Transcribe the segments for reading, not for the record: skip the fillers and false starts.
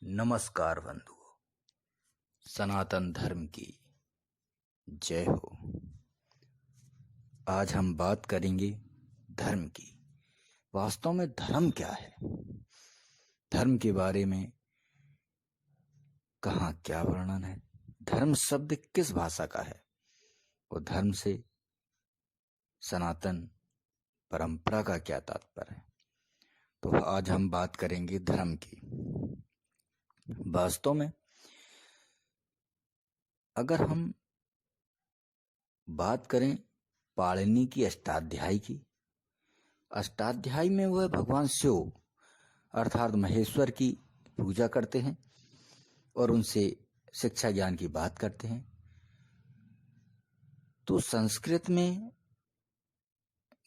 नमस्कार बंधुओं, सनातन धर्म की जय हो। आज हम बात करेंगे धर्म की। वास्तव में धर्म क्या है, धर्म के बारे में कहाँ क्या वर्णन है, धर्म शब्द किस भाषा का है और धर्म से सनातन परंपरा का क्या तात्पर्य है। तो आज हम बात करेंगे धर्म की। वास्तव में अगर हम बात करें पाणिनि की अष्टाध्यायी की, अष्टाध्यायी में वह भगवान शिव अर्थात महेश्वर की पूजा करते हैं और उनसे शिक्षा ज्ञान की बात करते हैं। तो संस्कृत में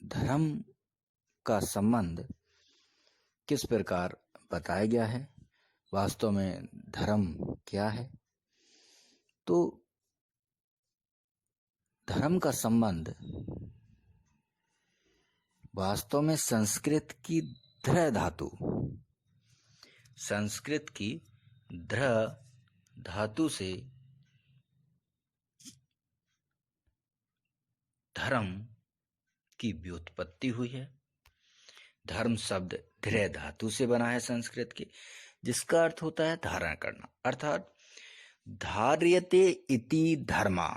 धर्म का संबंध किस प्रकार बताया गया है, वास्तव में धर्म क्या है। तो धर्म का संबंध वास्तव में संस्कृत की ध्र धातु, संस्कृत की ध्र धातु से धर्म की व्युत्पत्ति हुई है। धर्म शब्द ध्र धातु से बना है संस्कृत के, जिसका अर्थ होता है धारण करना, अर्थात धार्यते इति धर्मा,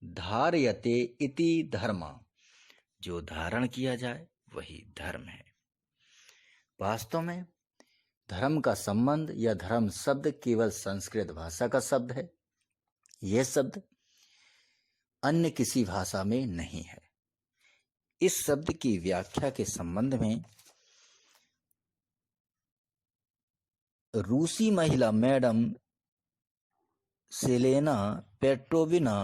धार्यते इति धर्मा, जो धारण किया जाए वही धर्म है। वास्तव में धर्म का संबंध या धर्म शब्द केवल संस्कृत भाषा का शब्द है। यह शब्द अन्य किसी भाषा में नहीं है। इस शब्द की व्याख्या के संबंध में रूसी महिला मैडम हेलेना पेट्रोविना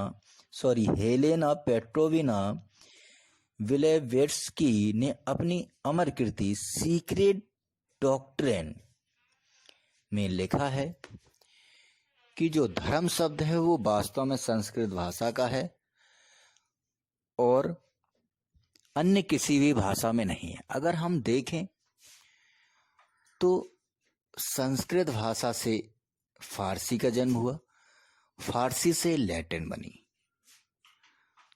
विलेवेट्स्की ने अपनी अमर कृति सीक्रेट डॉक्ट्रिन में लिखा है कि जो धर्म शब्द है वो वास्तव में संस्कृत भाषा का है और अन्य किसी भी भाषा में नहीं है। अगर हम देखें तो संस्कृत भाषा से फारसी का जन्म हुआ, फारसी से लैटिन बनी।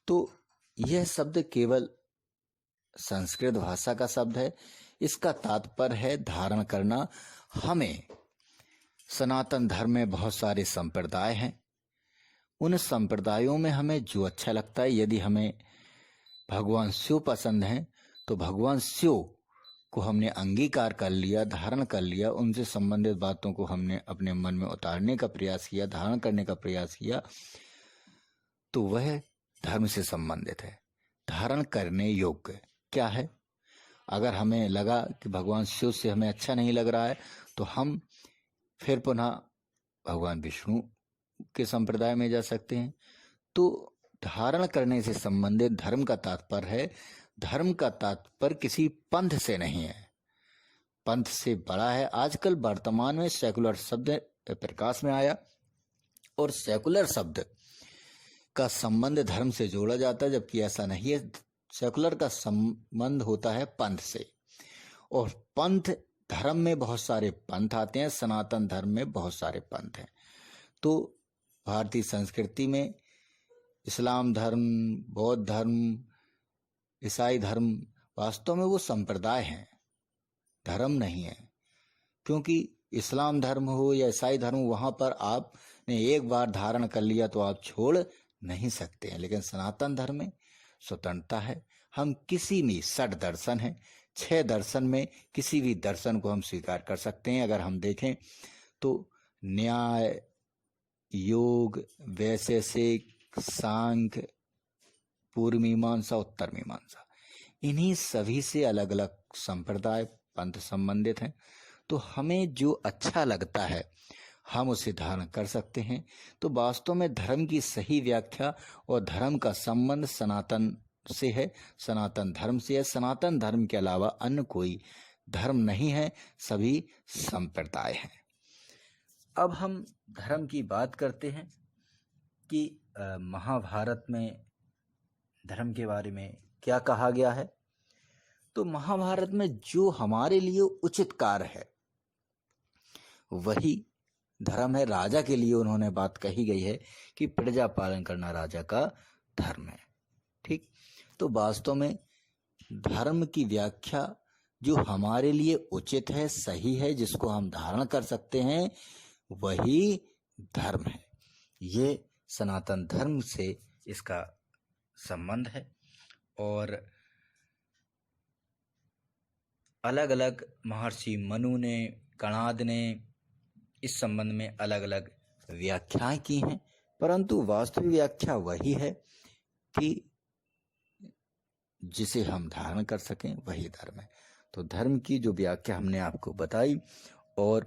तो यह शब्द केवल संस्कृत भाषा का शब्द है। इसका तात्पर्य है धारण करना। हमें सनातन धर्म में बहुत सारे संप्रदाय हैं, उन संप्रदायों में हमें जो अच्छा लगता है, यदि हमें भगवान शिव पसंद हैं तो भगवान शिव को हमने अंगीकार कर लिया, धारण कर लिया, उनसे संबंधित बातों को हमने अपने मन में उतारने का प्रयास किया, धारण करने का प्रयास किया, तो वह धर्म से संबंधित है। धारण करने योग्य क्या है? अगर हमें लगा कि भगवान शिव से हमें अच्छा नहीं लग रहा है तो हम फिर पुनः भगवान विष्णु के संप्रदाय में जा सकते हैं। तो धारण करने से संबंधित धर्म का तात्पर्य है। धर्म का तात्पर्य किसी पंथ से नहीं है, पंथ से बड़ा है। आजकल वर्तमान में सेकुलर शब्द प्रकाश में आया और सेकुलर शब्द का संबंध धर्म से जोड़ा जाता है, जबकि ऐसा नहीं है। सेकुलर का संबंध होता है पंथ से, और पंथ धर्म में बहुत सारे पंथ आते हैं, सनातन धर्म में बहुत सारे पंथ हैं। तो भारतीय संस्कृति में इस्लाम धर्म, बौद्ध धर्म, ईसाई धर्म वास्तव में वो संप्रदाय हैं, धर्म नहीं है। क्योंकि इस्लाम धर्म हो या ईसाई धर्म, वहां पर आपने एक बार धारण कर लिया तो आप छोड़ नहीं सकते हैं। लेकिन सनातन धर्म में स्वतंत्रता है। हम किसी भी 6 दर्शन है, 6 दर्शन में किसी भी दर्शन को हम स्वीकार कर सकते हैं। अगर हम देखें तो न्याय, योग, वैशेषिक, सांख्य, पूर्व मीमांसा, उत्तर मीमांसा, इन्हीं सभी से अलग अलग संप्रदाय पंथ संबंधित हैं। तो हमें जो अच्छा लगता है हम उसे धारण कर सकते हैं। तो वास्तव में धर्म की सही व्याख्या और धर्म का संबंध सनातन से है, सनातन धर्म से है। सनातन धर्म के अलावा अन्य कोई धर्म नहीं है, सभी संप्रदाय हैं। अब हम धर्म की बात करते हैं कि महाभारत में धर्म के बारे में क्या कहा गया है। तो महाभारत में जो हमारे लिए उचित कार्य है वही धर्म है। राजा के लिए उन्होंने बात कही गई है कि प्रजा पालन करना राजा का धर्म है। ठीक, तो वास्तव में धर्म की व्याख्या जो हमारे लिए उचित है, सही है, जिसको हम धारण कर सकते हैं, वही धर्म है। ये सनातन धर्म से इसका संबंध है। और अलग अलग महर्षि मनु ने, कणाद ने इस संबंध में अलग अलग व्याख्याएं की हैं, परंतु वास्तविक व्याख्या वही है कि जिसे हम धारण कर सकें वही धर्म है। तो धर्म की जो व्याख्या हमने आपको बताई, और